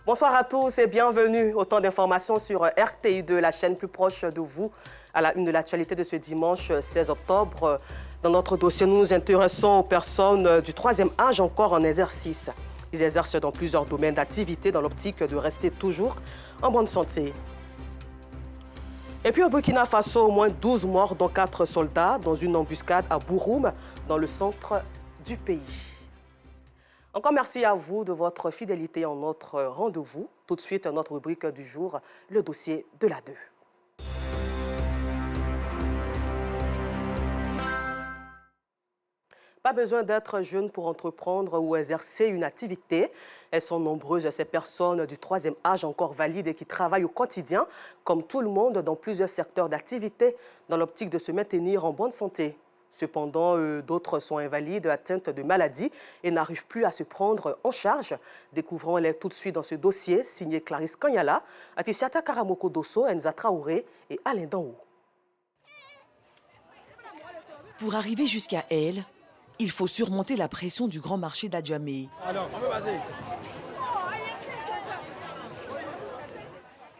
Bonsoir à tous et bienvenue. Autant d'informations sur RTI2, la chaîne plus proche de vous, à la une de l'actualité de ce dimanche 16 octobre. Dans notre dossier, nous nous intéressons aux personnes du troisième âge encore en exercice. Ils exercent dans plusieurs domaines d'activité dans l'optique de rester toujours en bonne santé. Et puis au Burkina Faso, au moins 12 morts, dont 4 soldats, dans une embuscade à Bouroum, dans le centre du pays. Encore merci à vous de votre fidélité en notre rendez-vous. Tout de suite, notre rubrique du jour, le dossier de la 2. Pas besoin d'être jeune pour entreprendre ou exercer une activité. Elles sont nombreuses, ces personnes du troisième âge encore valides et qui travaillent au quotidien, comme tout le monde, dans plusieurs secteurs d'activité, dans l'optique de se maintenir en bonne santé. Cependant, d'autres sont invalides, atteintes de maladies et n'arrivent plus à se prendre en charge. Découvrons-les tout de suite dans ce dossier, signé Clarisse Kanyala, Afisiata Karamoko Dosso, Enza Traoré et Alain Danhou. Pour arriver jusqu'à elle, il faut surmonter la pression du grand marché d'Adjamé.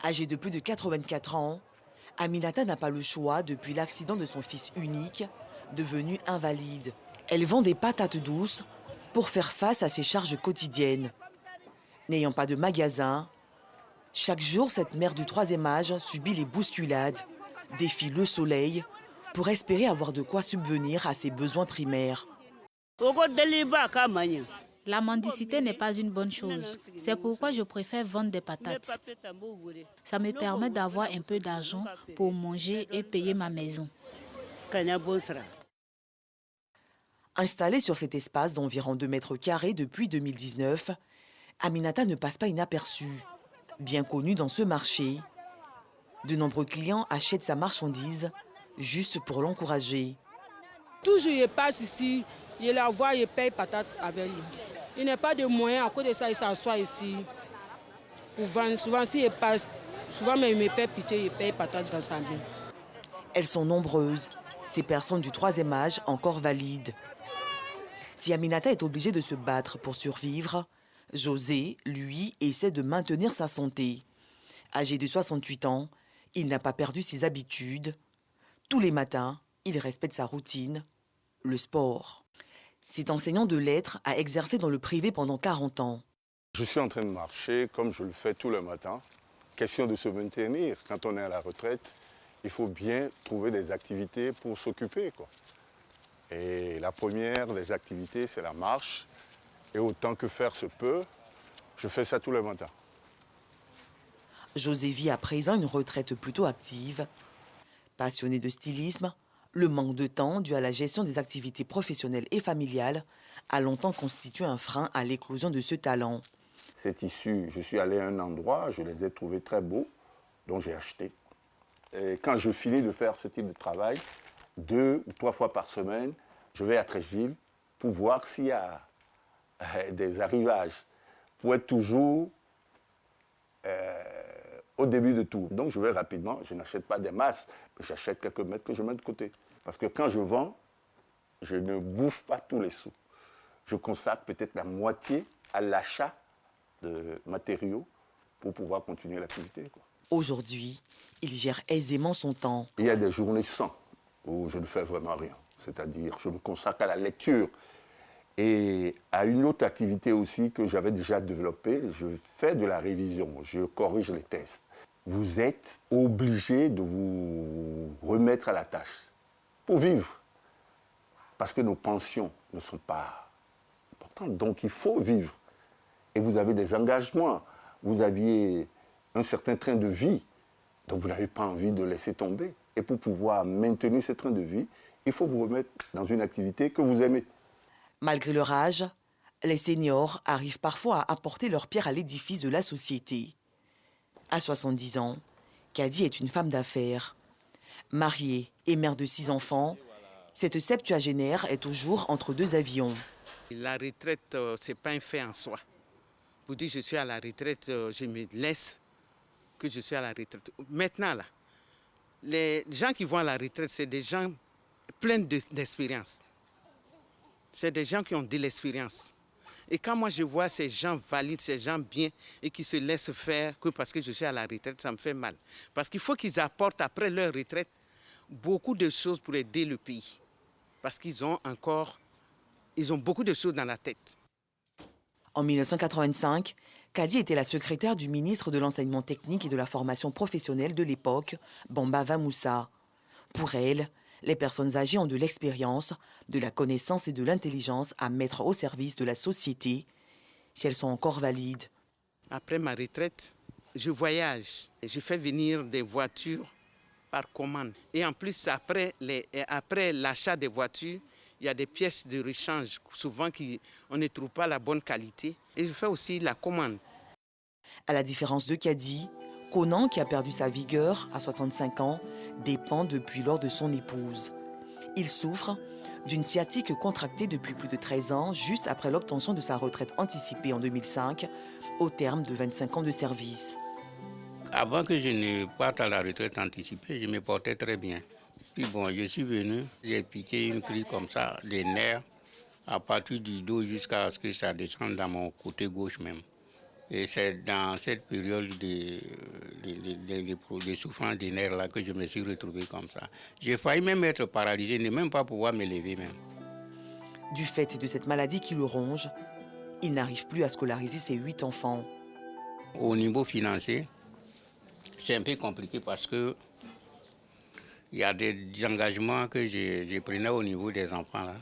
Âgée de plus de 84 ans, Aminata n'a pas le choix depuis l'accident de son fils unique, devenu invalide. Elle vend des patates douces pour faire face à ses charges quotidiennes. N'ayant pas de magasin, chaque jour, cette mère du troisième âge subit les bousculades, défie le soleil pour espérer avoir de quoi subvenir à ses besoins primaires. La mendicité n'est pas une bonne chose. C'est pourquoi je préfère vendre des patates. Ça me permet d'avoir un peu d'argent pour manger et payer ma maison. Installée sur cet espace d'environ 2 mètres carrés depuis 2019, Aminata ne passe pas inaperçue. Bien connue dans ce marché, de nombreux clients achètent sa marchandise juste pour l'encourager. Toujours il passe ici, je la vois, il paye patate avec lui. Il n'a pas de moyens, à cause de ça, il s'assoit ici pour vendre. Souvent, s'il passe, souvent même il me fait pitié, il paye patate dans sa main. Elles sont nombreuses, ces personnes du troisième âge encore valides. Si Aminata est obligée de se battre pour survivre, José, lui, essaie de maintenir sa santé. Âgé de 68 ans, il n'a pas perdu ses habitudes. Tous les matins, il respecte sa routine, le sport. Cet enseignant de lettres a exercé dans le privé pendant 40 ans. Je suis en train de marcher comme je le fais tous les matins. Question de se maintenir. Quand on est à la retraite, il faut bien trouver des activités pour s'occuper, quoi. Et la première des activités, c'est la marche. Et autant que faire se peut, je fais ça tous les matins. José vit à présent une retraite plutôt active. Passionné de stylisme, le manque de temps dû à la gestion des activités professionnelles et familiales a longtemps constitué un frein à l'éclosion de ce talent. Ces tissus, je suis allé à un endroit, je les ai trouvés très beaux, donc j'ai acheté. Et quand je finis de faire ce type de travail, 2 ou 3 fois par semaine, je vais à Trècheville pour voir s'il y a des arrivages, pour être toujours au début de tout. Donc je vais rapidement, je n'achète pas des masses, mais j'achète quelques mètres que je mets de côté. Parce que quand je vends, je ne bouffe pas tous les sous. Je consacre peut-être la moitié à l'achat de matériaux pour pouvoir continuer l'activité. Aujourd'hui, il gère aisément son temps. Il y a des journées sans, où je ne fais vraiment rien. C'est-à-dire, je me consacre à la lecture et à une autre activité aussi que j'avais déjà développée. Je fais de la révision, je corrige les tests. Vous êtes obligé de vous remettre à la tâche pour vivre. Parce que nos pensions ne sont pas importantes. Donc il faut vivre. Et vous avez des engagements. Vous aviez un certain train de vie. Donc vous n'avez pas envie de laisser tomber. Et pour pouvoir maintenir ce train de vie, il faut vous remettre dans une activité que vous aimez. Malgré leur âge, les seniors arrivent parfois à apporter leur pierre à l'édifice de la société. À 70 ans, Kadi est une femme d'affaires. Mariée et mère de 6 enfants, cette septuagénaire est toujours entre 2 avions. La retraite, ce n'est pas un fait en soi. Pour dire je suis à la retraite, je me laisse que je suis à la retraite. Maintenant, là, les gens qui vont à la retraite, c'est des gens pleins d'expérience. C'est des gens qui ont de l'expérience. Et quand moi je vois ces gens valides, ces gens bien et qui se laissent faire que parce que je suis à la retraite, ça me fait mal. Parce qu'il faut qu'ils apportent après leur retraite beaucoup de choses pour aider le pays. Parce qu'ils ont beaucoup de choses dans la tête. En 1985, Kadi était la secrétaire du ministre de l'Enseignement technique et de la formation professionnelle de l'époque, Bamba Vamoussa. Pour elle, les personnes âgées ont de l'expérience, de la connaissance et de l'intelligence à mettre au service de la société, si elles sont encore valides. Après ma retraite, je voyage. Je fais venir des voitures par commande. Et en plus, après l'achat des voitures, il y a des pièces de rechange, souvent on ne trouve pas la bonne qualité. Et je fais aussi la commande. À la différence de Kadi, Conan, qui a perdu sa vigueur à 65 ans, dépend depuis lors de son épouse. Il souffre d'une sciatique contractée depuis plus de 13 ans, juste après l'obtention de sa retraite anticipée en 2005, au terme de 25 ans de service. Avant que je ne parte à la retraite anticipée, je me portais très bien. Puis bon, je suis venu, j'ai piqué une crise comme ça, des nerfs, à partir du dos jusqu'à ce que ça descende dans mon côté gauche même. Et c'est dans cette période de souffrance des nerfs là que je me suis retrouvé comme ça. J'ai failli même être paralysé, ne même pas pouvoir me lever même. Du fait de cette maladie qui le ronge, il n'arrive plus à scolariser ses 8 enfants. Au niveau financier, c'est un peu compliqué parce que il y a des engagements que je prenais au niveau des enfants là,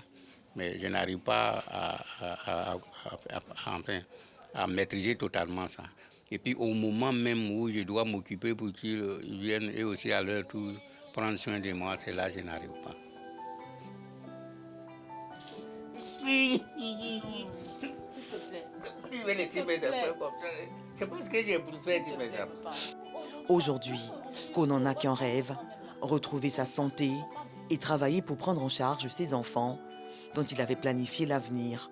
mais je n'arrive pas à maîtriser totalement ça. Et puis au moment même où je dois m'occuper pour qu'ils viennent et aussi à leur tour prendre soin de moi, c'est là que je n'arrive pas. S'il te plaît. C'est parce que j'ai poussé. Aujourd'hui, Conan n'a qu'un rêve, retrouver sa santé et travailler pour prendre en charge ses enfants dont il avait planifié l'avenir.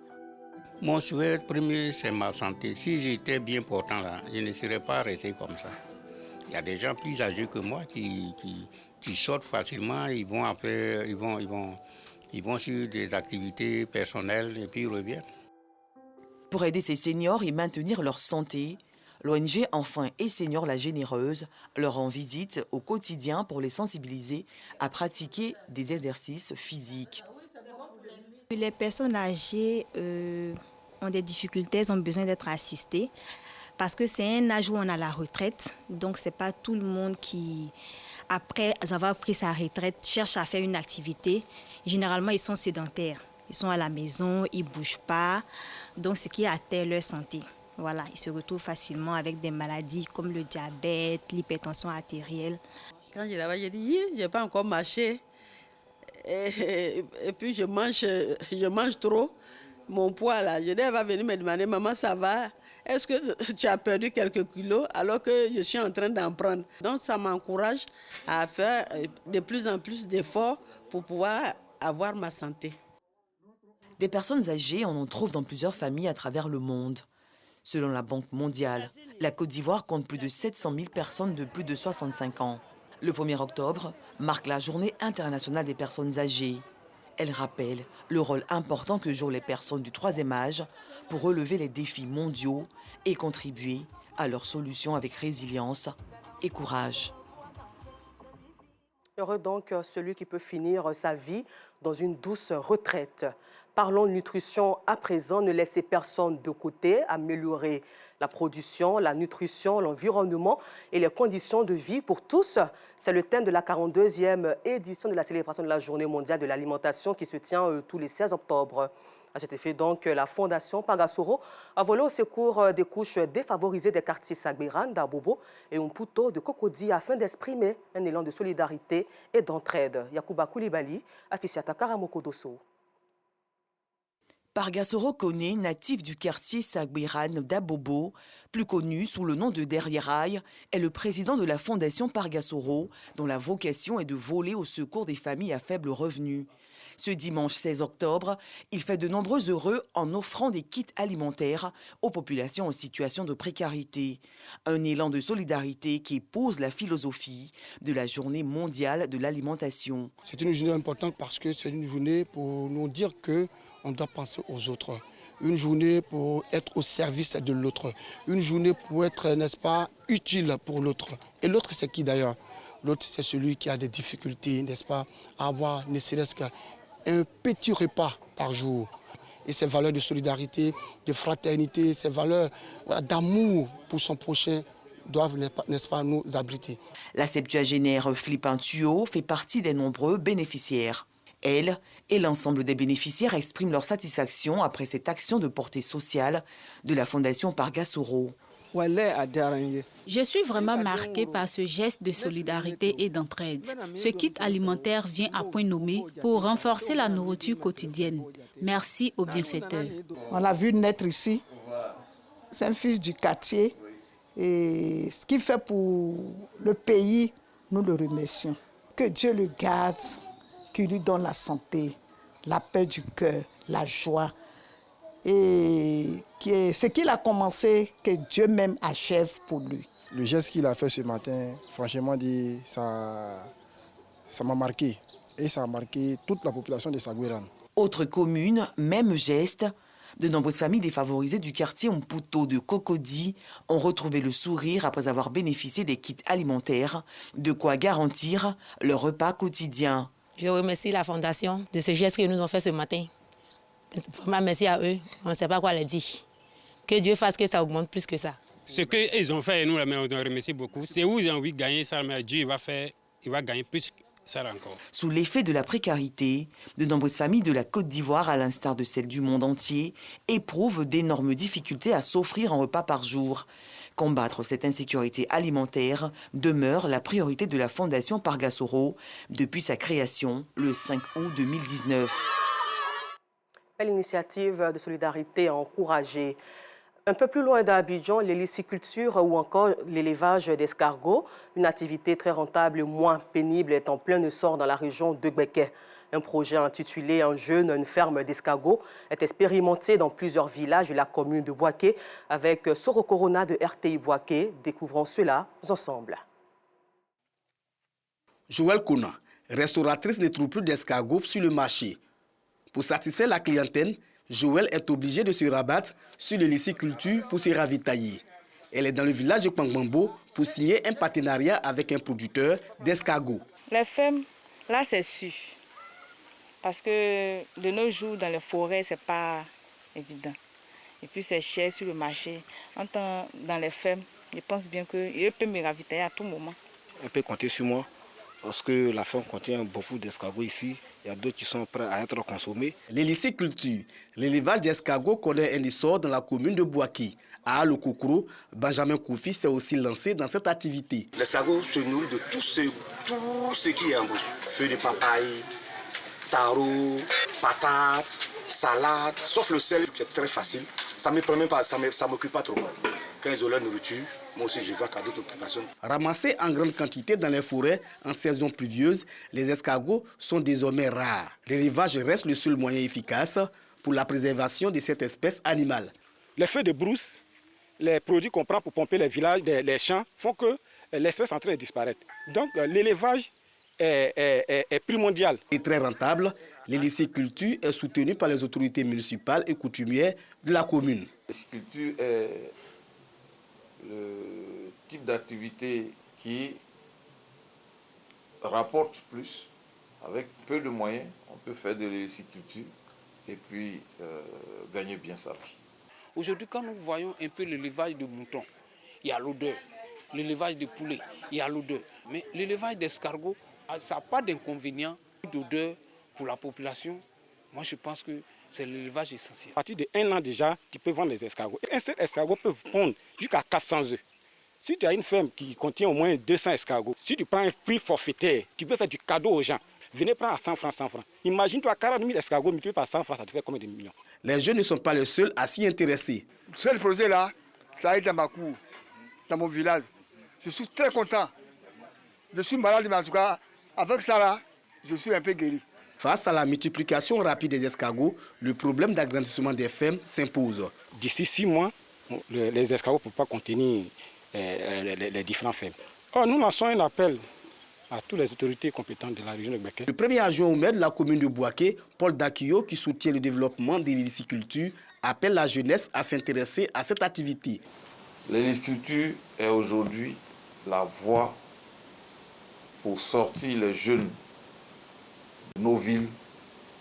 Mon souhait premier, c'est ma santé. Si j'étais bien portant là, je ne serais pas resté comme ça. Il y a des gens plus âgés que moi qui sortent facilement, ils vont sur des activités personnelles et puis ils reviennent. Pour aider ces seniors et maintenir leur santé, l'ONG Enfants et Seniors La Généreuse leur rend visite au quotidien pour les sensibiliser à pratiquer des exercices physiques. Les personnes âgées ont des difficultés, elles ont besoin d'être assistées parce que c'est un âge où on a la retraite. Donc, ce n'est pas tout le monde qui, après avoir pris sa retraite, cherche à faire une activité. Généralement, ils sont sédentaires. Ils sont à la maison, ils ne bougent pas. Donc, ce qui atteint leur santé. Voilà, ils se retrouvent facilement avec des maladies comme le diabète, l'hypertension artérielle. Quand je l'avais, j'ai dit, je n'ai pas encore marché. Et puis je mange trop. Mon poids là, elle va venir me demander, maman, ça va? Est-ce que tu as perdu quelques kilos alors que je suis en train d'en prendre? Donc ça m'encourage à faire de plus en plus d'efforts pour pouvoir avoir ma santé. Des personnes âgées, on en trouve dans plusieurs familles à travers le monde. Selon la Banque mondiale, la Côte d'Ivoire compte plus de 700 000 personnes de plus de 65 ans. Le 1er octobre marque la Journée internationale des personnes âgées. Elle rappelle le rôle important que jouent les personnes du troisième âge pour relever les défis mondiaux et contribuer à leur solution avec résilience et courage. Heureux donc celui qui peut finir sa vie dans une douce retraite. Parlons de nutrition à présent, ne laissez personne de côté, améliorer la production, la nutrition, l'environnement et les conditions de vie pour tous. C'est le thème de la 42e édition de la célébration de la Journée mondiale de l'alimentation qui se tient tous les 16 octobre. À cet effet, donc, la Fondation Pagasoro a volé au secours des couches défavorisées des quartiers Sagberan, d'Abobo et Umputo de Cocody afin d'exprimer un élan de solidarité et d'entraide. Yacouba Koulibaly, Afficiata Karamoko Dosso. Pargasoro Kone, natif du quartier Sagberan d'Abobo, plus connu sous le nom de Derrierail, est le président de la Fondation Pargasoro, dont la vocation est de voler au secours des familles à faible revenu. Ce dimanche 16 octobre, il fait de nombreux heureux en offrant des kits alimentaires aux populations en situation de précarité. Un élan de solidarité qui épouse la philosophie de la Journée mondiale de l'alimentation. C'est une journée importante parce que c'est une journée pour nous dire qu'on doit penser aux autres. une journée pour être au service de l'autre, une journée pour être, n'est-ce pas, utile pour l'autre. Et l'autre, c'est qui d'ailleurs? L'autre, c'est celui qui a des difficultés, n'est-ce pas, à avoir ne serait-ce qu'un petit repas par jour. Et ces valeurs de solidarité, de fraternité, ces valeurs d'amour pour son prochain doivent, n'est-ce pas, nous abriter. La septuagénaire Philippin Thuot fait partie des nombreux bénéficiaires. Elle et l'ensemble des bénéficiaires expriment leur satisfaction après cette action de portée sociale de la Fondation Pargasoro. Je suis vraiment marquée par ce geste de solidarité et d'entraide. Ce kit alimentaire vient à point nommé pour renforcer la nourriture quotidienne. Merci aux bienfaiteurs. On l'a vu naître ici. C'est un fils du quartier. Et ce qu'il fait pour le pays, nous le remercions. Que Dieu le garde, qu'il lui donne la santé, la paix du cœur, la joie. Et ce qu'il a commencé, que Dieu même achève pour lui. Le geste qu'il a fait ce matin, franchement dit, ça m'a marqué. Et ça a marqué toute la population de Saguérane. Autre commune, même geste. De nombreuses familles défavorisées du quartier Mputo de Cocody ont retrouvé le sourire après avoir bénéficié des kits alimentaires, de quoi garantir leur repas quotidien. Je remercie la Fondation de ce geste qu'ils nous ont fait ce matin. Vraiment merci à eux, on ne sait pas quoi leur dire. Que Dieu fasse que ça augmente plus que ça. Ce qu'ils ont fait, nous, on remercie beaucoup. C'est où ils ont envie de gagner ça, mais Dieu il va gagner plus ça encore. Sous l'effet de la précarité, de nombreuses familles de la Côte d'Ivoire, à l'instar de celles du monde entier, éprouvent d'énormes difficultés à s'offrir un repas par jour. Combattre cette insécurité alimentaire demeure la priorité de la Fondation Pargasoro depuis sa création le 5 août 2019. Belle initiative de solidarité encouragée. Un peu plus loin d'Abidjan, l'héliciculture ou encore l'élevage d'escargots, une activité très rentable et moins pénible, est en plein essor dans la région de Gbeke. Un projet intitulé Un jeune, une ferme d'escargots est expérimenté dans plusieurs villages de la commune de Boaké avec Soro Corona de RTI Boaké. Découvrons cela ensemble. Joël Kona, restauratrice, ne trouve plus d'escargots sur le marché. Pour satisfaire la clientèle, Joël est obligée de se rabattre sur l'héliciculture pour se ravitailler. Elle est dans le village de Kpangbambo pour signer un partenariat avec un producteur d'escargots. Les fermes, là c'est sûr. Parce que de nos jours, dans les forêts, ce n'est pas évident. Et puis c'est cher sur le marché. En temps, dans les fermes, je pense bien qu'il peut me ravitailler à tout moment. On peut compter sur moi parce que la ferme contient beaucoup d'escargots ici. Il y a d'autres qui sont prêts à être consommés. L'héliciculture, l'élevage d'escargots connaît un essor dans la commune de Boaké. À Alokokro, Benjamin Koufi s'est aussi lancé dans cette activité. L'escargot se nourrit de tout ce qui est en bouche. Feuilles de papaye, taro, patates, salade, sauf le sel qui est très facile. Ça ne me prend même pas, ça ne m'occupe pas trop. Quand ils ont leur nourriture, moi aussi je vais à d'autres occupations. Ramassés en grande quantité dans les forêts en saison pluvieuse, les escargots sont désormais rares. L'élevage reste le seul moyen efficace pour la préservation de cette espèce animale. Les feux de brousse, les produits qu'on prend pour pomper les villages, les champs, font que l'espèce est en train de disparaître. Donc l'élevage est primordial. Et très rentable, l'héliciculture est soutenue par les autorités municipales et coutumières de la commune. L'héliciculture est le type d'activité qui rapporte plus. Avec peu de moyens, on peut faire de l'héliciculture et puis gagner bien sa vie. Aujourd'hui, quand nous voyons un peu l'élevage de moutons, il y a l'odeur. L'élevage de poulets, il y a l'odeur. Mais l'élevage d'escargots, ça n'a pas d'inconvénient d'odeur pour la population. Moi, je pense que c'est l'élevage essentiel. À partir d'1 an déjà, tu peux vendre les escargots. Un seul escargot peut pondre jusqu'à 400 œufs. Si tu as une ferme qui contient au moins 200 escargots, si tu prends un prix forfaitaire, tu peux faire du cadeau aux gens. Venez prendre à 100 francs, 100 francs. Imagine-toi 40 000 escargots multipliés par 100 francs, ça te fait combien de millions? Les jeunes ne sont pas les seuls à s'y intéresser. Ce projet-là, ça a été dans ma cour, dans mon village. Je suis très content. Je suis malade, mais en tout cas, avec ça là, je suis un peu guéri. Face à la multiplication rapide des escargots, le problème d'agrandissement des fermes s'impose. D'ici 6 mois, les escargots ne peuvent pas contenir les différentes fermes. Or, nous lançons un appel à toutes les autorités compétentes de la région de Gbeke. Le premier adjoint au maire de la commune de Boaké, Paul Dakio, qui soutient le développement de l'héliciculture, appelle la jeunesse à s'intéresser à cette activité. L'héliculture est aujourd'hui la voie pour sortir les jeunes de nos villes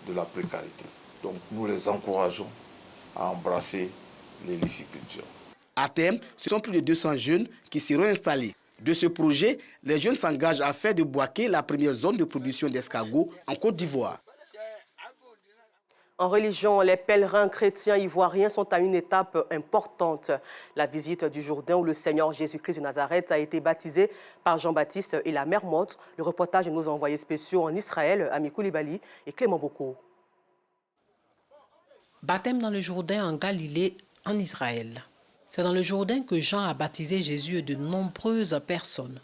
de la précarité. Donc nous les encourageons à embrasser l'héliciculture. À terme, ce sont plus de 200 jeunes qui seront installés. De ce projet, les jeunes s'engagent à faire de Bouaké la première zone de production d'escargots en Côte d'Ivoire. En religion, les pèlerins chrétiens ivoiriens sont à une étape importante. La visite du Jourdain où le Seigneur Jésus-Christ de Nazareth a été baptisé par Jean-Baptiste et la mère Morte. Le reportage de nos envoyés spéciaux en Israël, Ami Koulibaly et Clément Boko. Baptême dans le Jourdain en Galilée, en Israël. C'est dans le Jourdain que Jean a baptisé Jésus et de nombreuses personnes.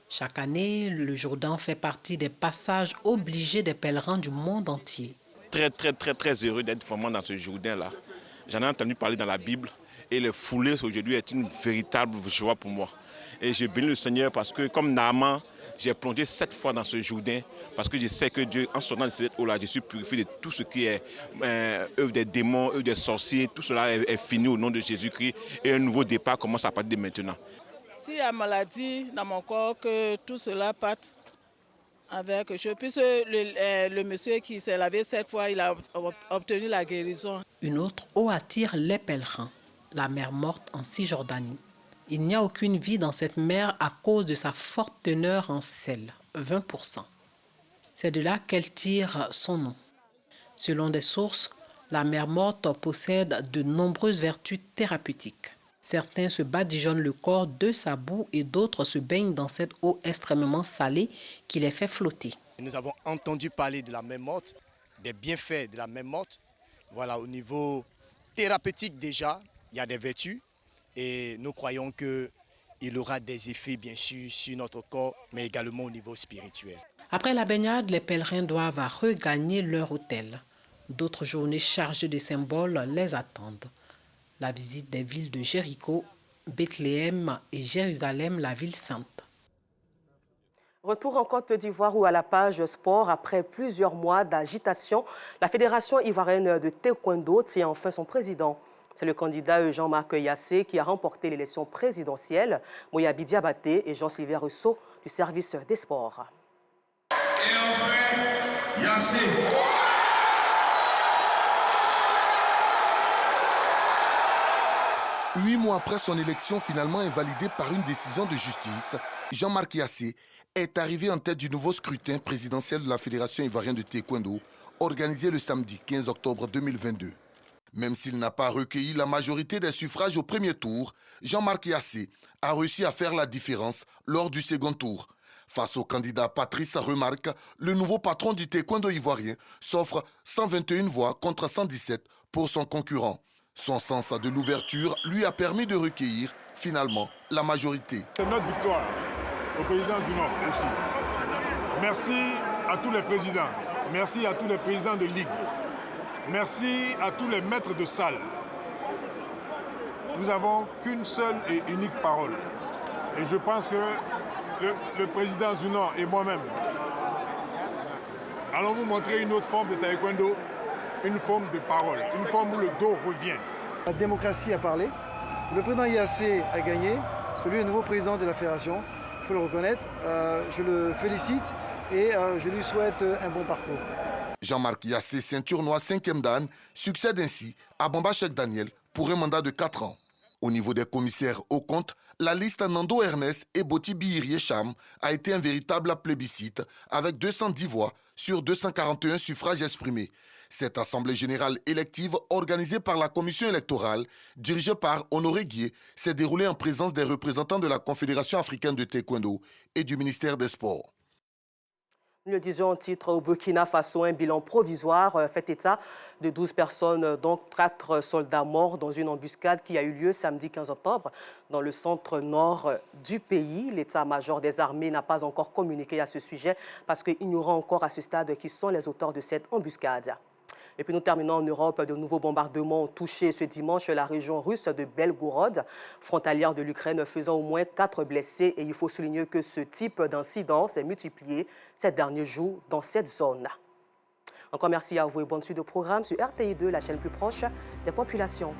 Chaque année, le Jourdain fait partie des passages obligés des pèlerins du monde entier. Très heureux d'être vraiment dans ce Jourdain-là. J'en ai entendu parler dans la Bible et le fouler aujourd'hui est une véritable joie pour moi. Et je bénis le Seigneur parce que comme Naaman, j'ai plongé 7 fois dans ce Jourdain parce que je sais que Dieu, en sortant de cette eau-là, je suis purifié de tout ce qui est œuvre des démons, œuvre des sorciers. Tout cela est fini au nom de Jésus-Christ et un nouveau départ commence à partir de maintenant. S'il y a maladie dans mon corps, que tout cela parte avec je puisse le monsieur qui s'est lavé 7 fois, il a obtenu la guérison. Une autre eau attire les pèlerins, la mer Morte en Cisjordanie. Il n'y a aucune vie dans cette mer à cause de sa forte teneur en sel, 20%. C'est de là qu'elle tire son nom. Selon des sources, la mer Morte possède de nombreuses vertus thérapeutiques. Certains se badigeonnent le corps de sa boue et d'autres se baignent dans cette eau extrêmement salée qui les fait flotter. Nous avons entendu parler de la mer Morte, des bienfaits de la mer Morte. Voilà, au niveau thérapeutique déjà, il y a des vertus et nous croyons qu'il aura des effets bien sûr sur notre corps, mais également au niveau spirituel. Après la baignade, les pèlerins doivent regagner leur hôtel. D'autres journées chargées de symboles les attendent. La visite des villes de Jéricho, Bethléem et Jérusalem, la ville sainte. Retour en Côte d'Ivoire ou à la page sport. Après plusieurs mois d'agitation, la Fédération ivoirienne de taekwondo tient enfin son président. C'est le candidat Jean-Marc Yassé qui a remporté l'élection présidentielle. Moyabi Diabaté et Jean-Sylvain Rousseau du service des sports. Et enfin, Yassé. 8 mois après son élection finalement invalidée par une décision de justice, Jean-Marc Yassé est arrivé en tête du nouveau scrutin présidentiel de la Fédération ivoirienne de taekwondo, organisé le samedi 15 octobre 2022. Même s'il n'a pas recueilli la majorité des suffrages au premier tour, Jean-Marc Yassé a réussi à faire la différence lors du second tour. Face au candidat Patrice Remarque, le nouveau patron du taekwondo ivoirien s'offre 121 voix contre 117 pour son concurrent. Son sens de l'ouverture lui a permis de recueillir finalement la majorité. C'est notre victoire au président Zounon aussi. Merci à tous les présidents, merci à tous les présidents de ligue, merci à tous les maîtres de salle. Nous n'avons qu'une seule et unique parole. Et je pense que le président Zounon et moi-même allons vous montrer une autre forme de taekwondo, une forme de parole, une forme où le dos revient. La démocratie a parlé, le président Yassé a gagné, celui le nouveau président de la fédération, il faut le reconnaître. Je le félicite et je lui souhaite un bon parcours. Jean-Marc Yassé, ceinture noire 5e dan, succède ainsi à Bamba Cheikh Daniel pour un mandat de 4 ans. Au niveau des commissaires au compte, la liste Nando Ernest et Boti Bihirié Cham a été un véritable plébiscite avec 210 voix sur 241 suffrages exprimés. Cette assemblée générale élective organisée par la commission électorale, dirigée par Honoré Guié, s'est déroulée en présence des représentants de la Confédération africaine de taekwondo et du ministère des Sports. Nous le disons en titre, au Burkina Faso, un bilan provisoire fait état de 12 personnes, dont 4 soldats morts dans une embuscade qui a eu lieu samedi 15 octobre dans le centre-nord du pays. L'état-major des armées n'a pas encore communiqué à ce sujet parce qu'il ignorant encore à ce stade qui sont les auteurs de cette embuscade. Et puis nous terminons en Europe. De nouveaux bombardements ont touché ce dimanche la région russe de Belgorod, frontalière de l'Ukraine, faisant au moins 4 blessés. Et il faut souligner que ce type d'incident s'est multiplié ces derniers jours dans cette zone. Encore merci à vous et bonne suite de programme sur RTI2, la chaîne plus proche des populations.